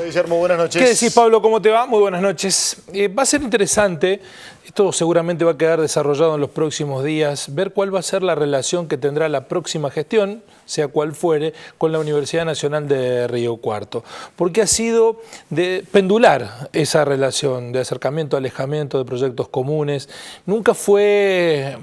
Guillermo, buenas noches. ¿Qué decís, Pablo? ¿Cómo te va? Muy buenas noches. Va a ser interesante, esto seguramente va a quedar desarrollado en los próximos días, ver cuál va a ser la relación que tendrá la próxima gestión, sea cual fuere, con la Universidad Nacional de Río Cuarto. Porque ha sido de pendular esa relación de acercamiento, alejamiento, de proyectos comunes. Nunca fue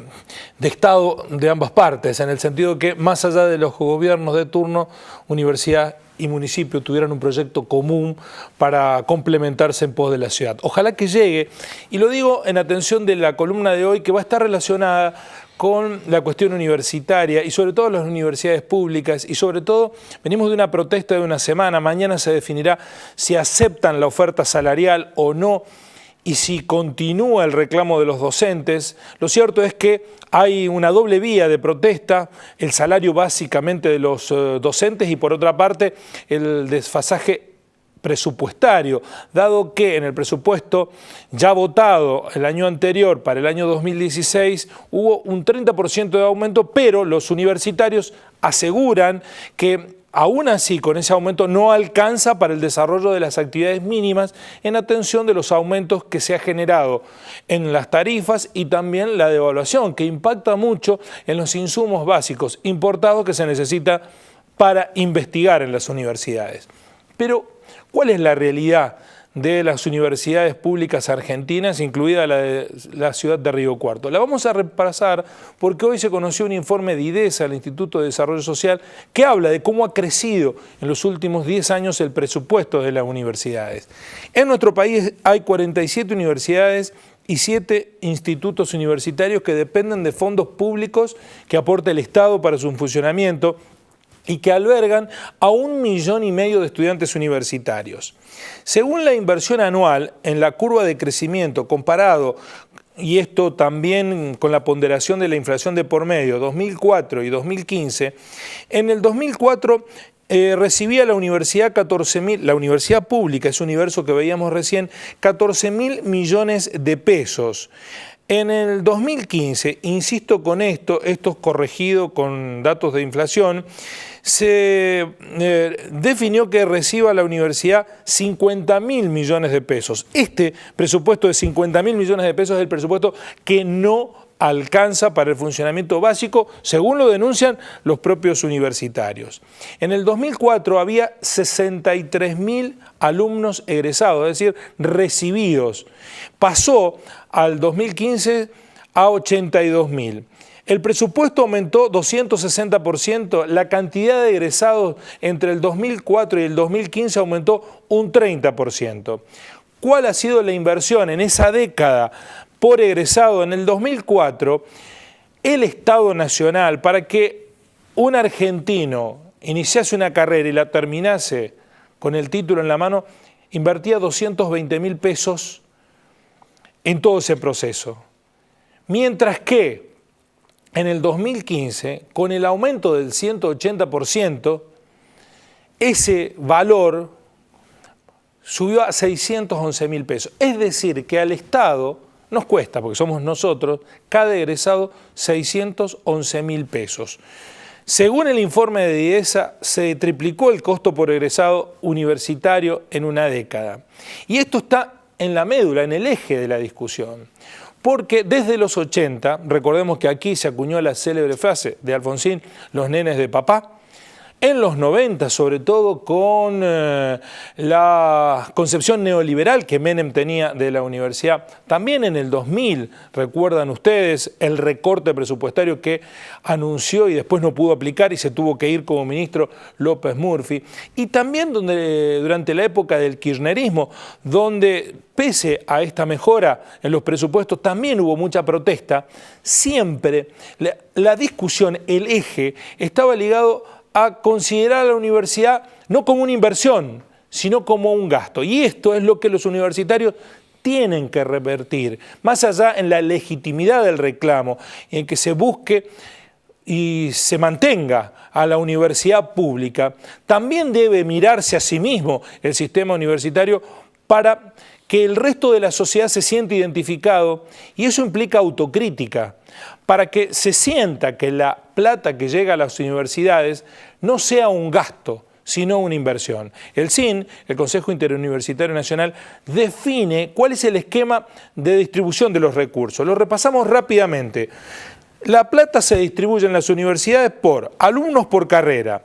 de Estado de ambas partes, en el sentido que más allá de los gobiernos de turno, universidad y municipio tuvieran un proyecto común para complementarse en pos de la ciudad. Ojalá que llegue, y lo digo en atención de la columna de hoy, que va a estar relacionada con la cuestión universitaria y sobre todo las universidades públicas, y sobre todo venimos de una protesta de una semana, mañana se definirá si aceptan la oferta salarial o no, y si continúa el reclamo de los docentes. Lo cierto es que hay una doble vía de protesta, el salario básicamente de los docentes y por otra parte el desfasaje presupuestario, dado que en el presupuesto ya votado el año anterior para el año 2016 hubo un 30% de aumento, pero los universitarios aseguran que aún así, con ese aumento no alcanza para el desarrollo de las actividades mínimas en atención de los aumentos que se ha generado en las tarifas y también la devaluación, que impacta mucho en los insumos básicos importados que se necesita para investigar en las universidades. Pero, ¿cuál es la realidad de las universidades públicas argentinas, incluida la de la ciudad de Río Cuarto? La vamos a repasar porque hoy se conoció un informe de IDESA, el Instituto de Desarrollo Social, que habla de cómo ha crecido en los últimos 10 años el presupuesto de las universidades. En nuestro país hay 47 universidades y 7 institutos universitarios que dependen de fondos públicos que aporta el Estado para su funcionamiento y que albergan a 1,5 millones de estudiantes universitarios. Según la inversión anual en la curva de crecimiento comparado, y esto también con la ponderación de la inflación de por medio, 2004 y 2015, en el 2004 recibía la universidad 14.000, la universidad pública, ese universo que veíamos recién, 14.000 millones de pesos. En el 2015, insisto con esto es corregido con datos de inflación, se definió que reciba la universidad 50.000 millones de pesos. Este presupuesto de 50.000 millones de pesos es el presupuesto que no alcanza para el funcionamiento básico, según lo denuncian los propios universitarios. En el 2004 había 63.000 alumnos egresados, es decir, recibidos. Pasó al 2015 a 82.000. El presupuesto aumentó 260%, la cantidad de egresados entre el 2004 y el 2015 aumentó un 30%. ¿Cuál ha sido la inversión en esa década por egresado? En el 2004, el Estado Nacional, para que un argentino iniciase una carrera y la terminase con el título en la mano, invertía 220.000 pesos en todo ese proceso. Mientras que en el 2015, con el aumento del 180%, ese valor subió a 611.000 pesos. Es decir, que al Estado nos cuesta, porque somos nosotros, cada egresado 611.000 pesos. Según el informe de IDESA, se triplicó el costo por egresado universitario en una década. Y esto está en la médula, en el eje de la discusión. Porque desde los 80, recordemos que aquí se acuñó la célebre frase de Alfonsín, los nenes de papá. En los 90, sobre todo con la concepción neoliberal que Menem tenía de la universidad. También en el 2000, recuerdan ustedes, el recorte presupuestario que anunció y después no pudo aplicar y se tuvo que ir como ministro López Murphy. Y también durante la época del kirchnerismo, donde pese a esta mejora en los presupuestos también hubo mucha protesta, siempre la discusión, el eje, estaba ligado a considerar a la universidad no como una inversión, sino como un gasto. Y esto es lo que los universitarios tienen que revertir, más allá en la legitimidad del reclamo, en que se busque y se mantenga a la universidad pública. También debe mirarse a sí mismo el sistema universitario para que el resto de la sociedad se sienta identificado, y eso implica autocrítica, para que se sienta que la plata que llega a las universidades no sea un gasto, sino una inversión. El CIN, el Consejo Interuniversitario Nacional, define cuál es el esquema de distribución de los recursos. Lo repasamos rápidamente. La plata se distribuye en las universidades por alumnos por carrera,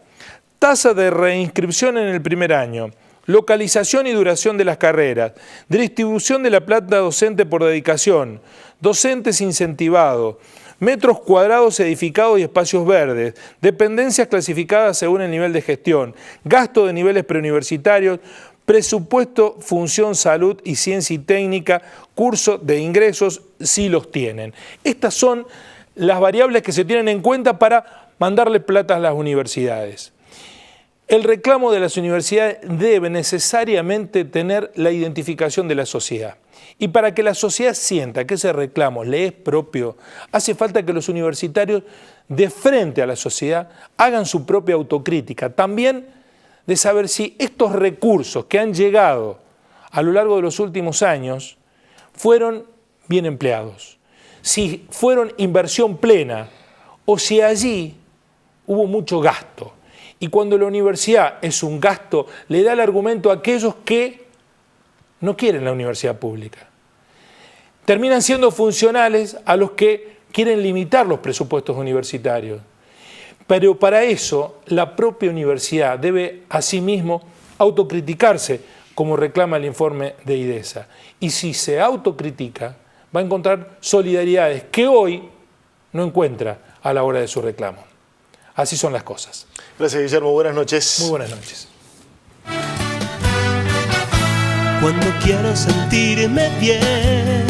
tasa de reinscripción en el primer año, localización y duración de las carreras, distribución de la plata docente por dedicación, docentes incentivados, metros cuadrados edificados y espacios verdes, dependencias clasificadas según el nivel de gestión, gasto de niveles preuniversitarios, presupuesto, función, salud y ciencia y técnica, curso de ingresos, si los tienen. Estas son las variables que se tienen en cuenta para mandarle plata a las universidades. El reclamo de las universidades debe necesariamente tener la identificación de la sociedad. Y para que la sociedad sienta que ese reclamo le es propio, hace falta que los universitarios, de frente a la sociedad, hagan su propia autocrítica. También de saber si estos recursos que han llegado a lo largo de los últimos años fueron bien empleados, si fueron inversión plena o si allí hubo mucho gasto. Y cuando la universidad es un gasto, le da el argumento a aquellos que no quieren la universidad pública. Terminan siendo funcionales a los que quieren limitar los presupuestos universitarios. Pero para eso, la propia universidad debe asimismo autocriticarse, como reclama el informe de IDESA. Y si se autocritica, va a encontrar solidaridades que hoy no encuentra a la hora de su reclamo. Así son las cosas. Gracias, Guillermo. Buenas noches. Muy buenas noches. Cuando quiero sentirme bien.